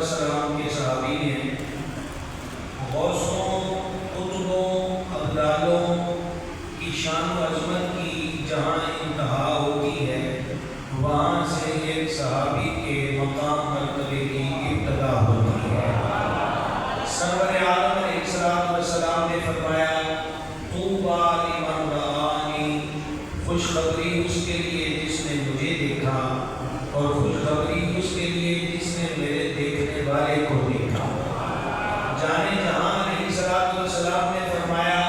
والسلام کے صحابی ہیں، غوثوں، قطبوں، ابدالوں کی شان و عظمت کی جہاں انتہا ہوتی ہے وہاں سے ایک صحابی کے مقام مرتبے کی ابتدا ہوتی ہے۔ سرور عالم علیہ الصلوۃ والسلام نے فرمایا طوبیٰ لمن رآنی، خوشخبری اس کے لیے جس نے مجھے دیکھا، اور خوشخبری اس کے لیے جس نے میرے دیکھنے والے کو دیکھا۔ جانے جہاں علیہ الصلوۃ والسلام نے فرمایا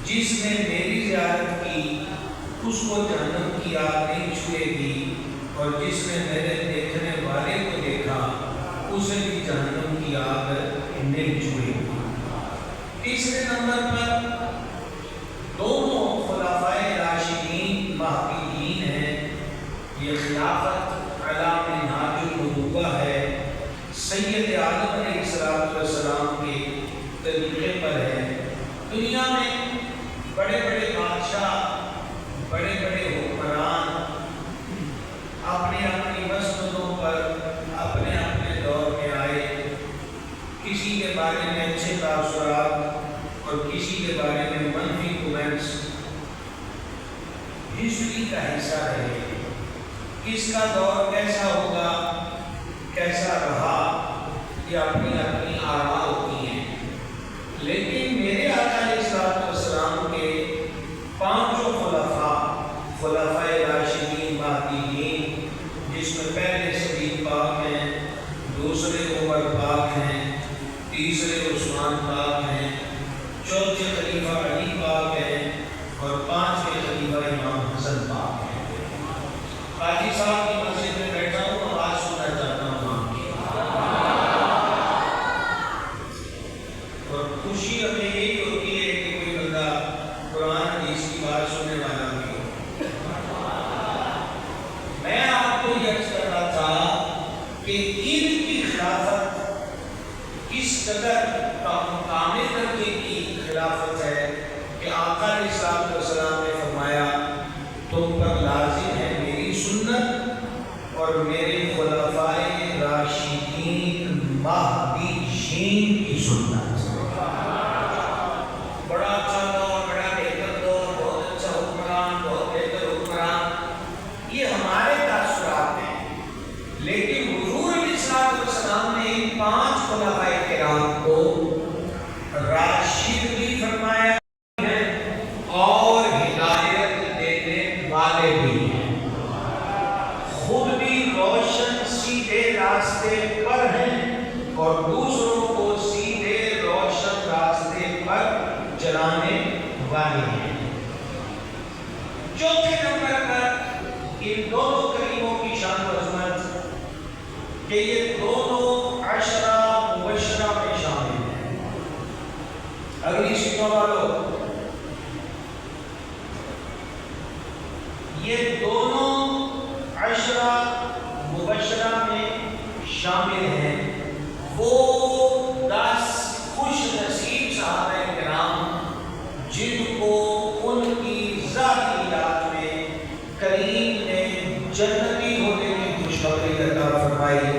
جس نے میری زیارت کی اس کو جہنم کی آگ نہیں چھوئے گی، اور جس نے میرے دیکھنے والے کو دیکھا اسے بھی جہنم کی آگ نہیں چھوئے گی۔ تیسرے نمبر پر دونوں خلفائے راشدین مہدیین ہیں۔ یہ خلافت علی منہاج النبوہ ہے، سید عالم علیہ الصلوۃ والسلام کے طریقے پر ہے۔ دنیا میں بڑے بڑے بادشاہ، بڑے بڑے حکمران اپنی اپنی مسندوں پر اپنے اپنے دور میں آئے، کسی کے بارے میں اچھے تاثرات اور کسی کے بارے میں منفی کومنٹس ہسٹری کا حصہ رہے۔ کس کا دور کیسا ہوگا، کیسا رہا، یہ اپنی اپنی آراء ہوتی ہیں، لیکن میرے آقا علیہ الصلوۃ والسلام کے پانچوں خلفائے راشدین مہدیین، جس میں پہلے صدیق پاک ہیں، دوسرے عمر پاک ہیں، تیسرے عثمان پاک ہیں، چوتھے خلیفہ علی پاک ہیں، اور پانچویں خلیفہ امام حسن پاک ہیں۔ قاضی صاحب کی مسجد میں بیٹھا ہوں، آواز سننا چاہتا ہوں آپ کی، اور خوشی ہمیں یہی ہوتی ہے کہ کوئی بندہ قرآن حدیث کی بات سننے والا بھی ہو۔ میں آپ کو یہ عرض کر رہا تھا کہ ان کی خلافت کس قدر کامل درجے کی خلافت ہے کہ آقا علیہ الصلوۃ والسلام نے فرمایا تم پر لازم ہے میری سنت اور میرے خلفائے راشدین مہدیین کی سنت۔ بڑا اچھا دور، بڑا بہتر دور، بہت اچھا حکمران، بہت بہتر حکمران، یہ ہمارے تاثرات ہیں، لیکن حضور علیہ الصلوۃ والسلام نے ان پانچ خلفائے کرام کو راشد بھی فرمایا ہے اور ہدایت دینے والے بھی ہیں، خود بھی روشن سیدھے راستے پر ہیں اور دوسروں کو سیدھے روشن راستے پر چلانے والے ہیں۔ چوتھے نمبر پر ان دونوں کریموں کی شان و عظمت کہ یہ دونوں عشرہ مبشرہ میں شامل ہیں۔ اگلی سنو والو، یہ دونوں عشرہ مبشرہ میں شامل ہیں، وہ 10 خوش نصیب صحابہ کرام جن کو ان کی ذاتیات میں کریم نے جنتی ہونے کی خوشخبری عطا فرمائی۔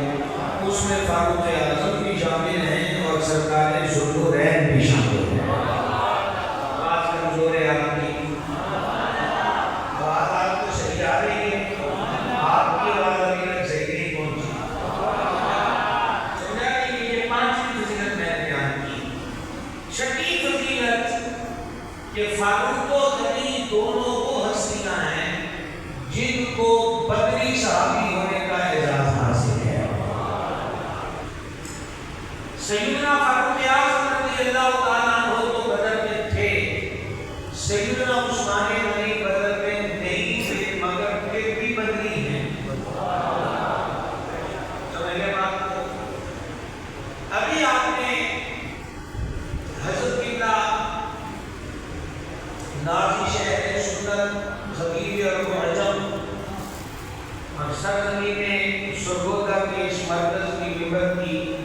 اس میں فاروق اعظم بھی شامل ہیں اور سرکار ذوالنورین بھی شامل ہیں۔ آواز کمزور ہے آپ کی، آواز آپ کو صحیح آ رہی ہے؟ آپ کی آواز ابھی تک صحیح نہیں پہنچی۔ سمجھا کہ یہ پانچویں فضیلت میں نے بیان کی۔ چھٹی فضیلت کہ فاروق و غنی دونوں وہ ہستیاں ہیں جن کو بدری صحابی ہونے کا اعزاز حاصل ہے۔ سیدنا فاروق اعظم رضی اللہ تعالیٰ عنہ تو بدر میں تھے، سیدنا عثمان غنی بدر میں نہیں تھے مگر پھر بھی بدری ہیں۔ سمجھ گئے بات کو؟ ابھی آپ نے حضرت قبلہ نازی شہر سنت خطیب ابو عجم اور سرزمین سرگودا کے اس مرکز کی ممبر کی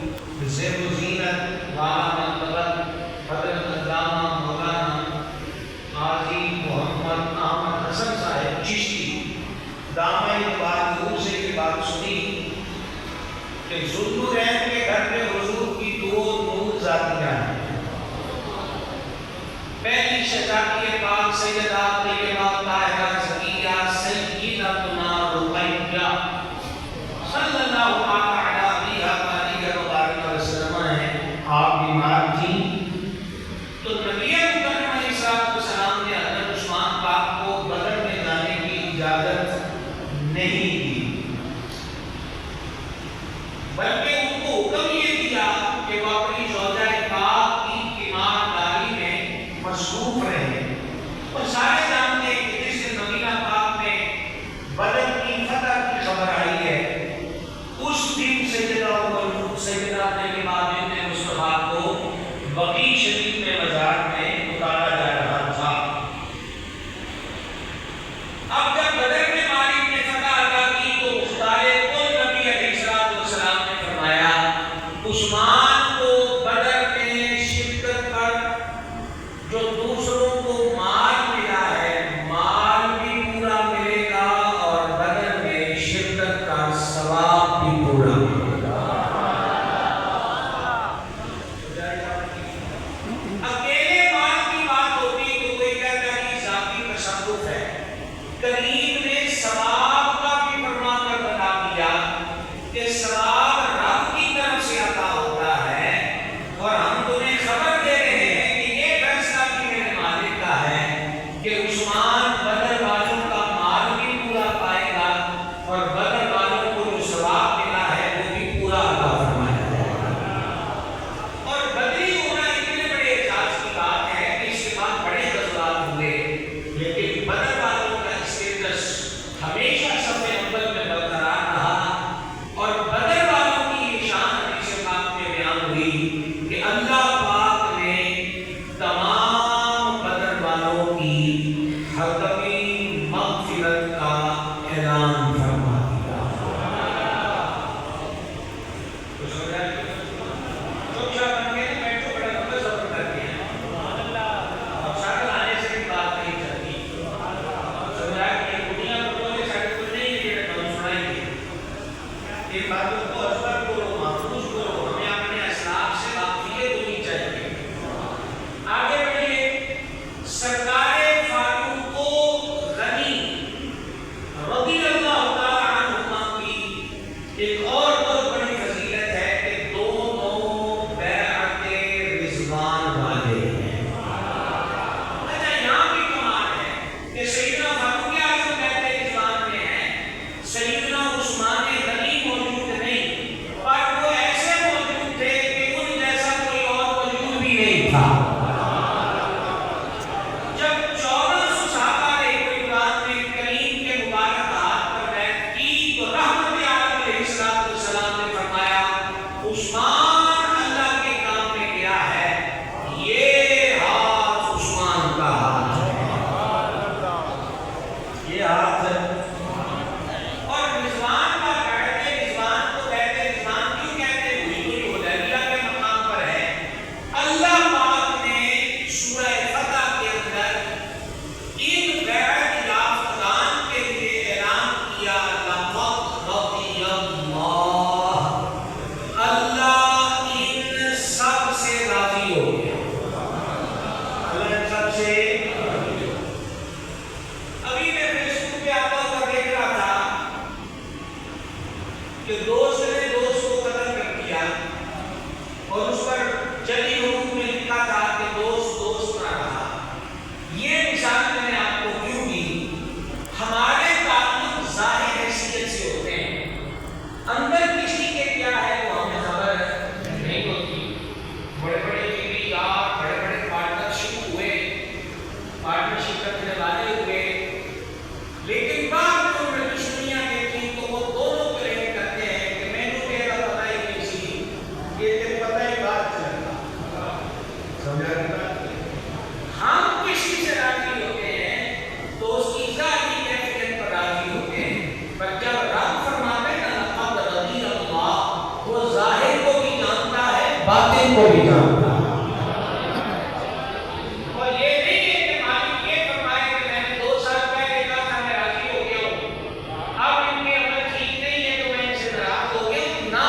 زیب و زینت والا منتقل حضرت علامہ مولانا قاضی محمد احمد حسن صاحب چشتی دامن بات سے یہ بات سنی کہ ذوالنورین کے گھر میں حضور کی دو نور ذاتیاں ہیں. پہلی شہزادی پاک سیدہ طیبہ طاہرہ زکیہ سیدتنا رقیہ صلی اللہ علیہ وسلم ہیں. آپ بیمار تھیں تو نبی مکرم علیہ السلام نے حضرت عثمان پاک کو بدر میں جانے کی اجازت نہیں دی، بلکہ ان کو حکم یہ دیا کہ وہ اپنی زوجہ پاک کی تیمارداری میں مصروف رہیں. اور سارے جانتے ہیں کہ جس دن مدینہ پاک میں بدر کی فتح کی خبر آئی ہے، اس دن سیدہ طیبہ بنت مصطفیٰ کو بقیع شریف میں مزار میں اتارا جا رہا تھا. اب جب بدر میں مالک نے فتح ادا کی تو مختار کل نبی علیہ السلام نے فرمایا عثمان کو بدر میں شرکت پر جو دوسروں کو مال ملا ہے مال بھی پورا ملے گا اور بدر میں شرکت کا ثواب بھی پورا ملے گا. اکیلے مال کی بات ہوتی تو کوئی کہتا کہ ذاتی تصرف ہے. کریم نے ثواب کا بھی فرما کر بتا دیا کہ ثواب رب کی طرف سے عطا ہوتا ہے اور ہم تمہیں خبر دے رہے ہیں کہ یہ فیصلہ بھی میرے مالک کا ہے کہ عثمان بدر والوں کا مال بھی پورا پائے گا اور بدر والوں کو جو ثواب ملا ہے وہ بھی پورا عطا فرمایا جائے گا. اور بدری ہونا اتنے بڑے اعزاز کی بات ہے کہ اس کے بعد بڑے غزوات ہوئے، لیکن بدر والوں کا اسٹیٹس ہمیشہ سب اول میں برقرار رہا. اور بدر والوں کی یہ شان حدیث پاک میں بیان ہوئی کہ اللہ پاک نے تمام بدر والوں کی حتمی مغفرت کا اعلان فرما دیا. تو سمجھا چوک شاہ بن کے بیٹھو بڑا لمبا سفر کر کے اب شاکل آنے سے بھی بات نہیں چلتی. سمجھا کہ یہ دنیا کو یہ شاکل کو نہیں ہے کہ ہم سنائیں گے یہ باتوں کو اثر کرو محفوظ کرو. ہمیں اپنے اسلاف سے واقفیت ہونی چاہیے. آگے بڑھیے. سرکار فاروق غنی رضی اللہ تعالی عنہ کی ایک اور بہت بڑی فضیلت ہے کہ دونوں بیعت رضوان والے ہیں. اچھا یہاں بھی کمال ہے کہ سیدنا فاروق اعظم بیعت رضوان میں ہیں، سیدنا عثمان غنی موجود نہیں، پر وہ ایسے موجود تھے کہ ان جیسا کوئی اور موجود بھی نہیں تھا. جب 1400 صحابہ نے قرآن میں کریم کے مبارک ہاتھ پر بیعت کی تو رحمت عالم علیہ السلام نے فرمایا عثمان اللہ کے کام میں گیا ہے، یہ ہاتھ عثمان کا ہاتھ ہے، یہ ہاتھ ہے. اور رضوان کا بیعت رضوان کو بیعت رضوان کیوں کہتے ہیں؟ حضور حدیبیہ کے مقام پر ہے. اللہ پاک نے سورہ فتح کے اندر ان بیعت یافتگان کے لیے اعلان کیا لقد رضی اللہ، اللہ ان سب سے راضی ہو گیا. اللہ ان سب سے ابھی میں فیس بک پہ آتا ہوا دیکھ رہا تھا کہ دوست نے دوست کو قتل کر دیا اور اس پر جلی حکم میں لکھا تھا کہ دوست دوست نہ رہا. یہ مثال میں نے آپ کو کیوں دی؟ ہمارے تعلق ظاہر حیثیت سے ہوتے ہیں، اندر کسی کے کیا ہے وہ ہمیں خبر نہیں ہوتی. بڑے بڑے ٹی یار بڑے بڑے پارٹنرشپ ہوئے، پارٹنرشپ کرنے والے ہوئے، لیکن بعد میں انہوں نے دشمنیاں دیکھی تو وہ دونوں کلیم کرتے ہیں کہ میں نے تیرا پتہ ہی نہیں سی، یہ تیرے پتہ ہی بات چلتا. سمجھا رہتا ہم کسی سے راضی ہوتے ہیں تو اس کی ذاتی کیفیت پر راضی ہوتے ہیں، پر جب رب فرماتے ہیں نا لقد رضی اللہ، وہ ظاہر کو بھی جانتا ہے باطن کو بھی جانتا ہے. اور یہ نہیں ہے کہ مالک یہ فرمائے کہ میں نے 2 سال پہلے کہا تھا میں راضی ہو گیا ہوں، اب ان کے عمل ٹھیک نہیں ہے تو میں ان سے ناراض ہو گیا ہوں. نہ،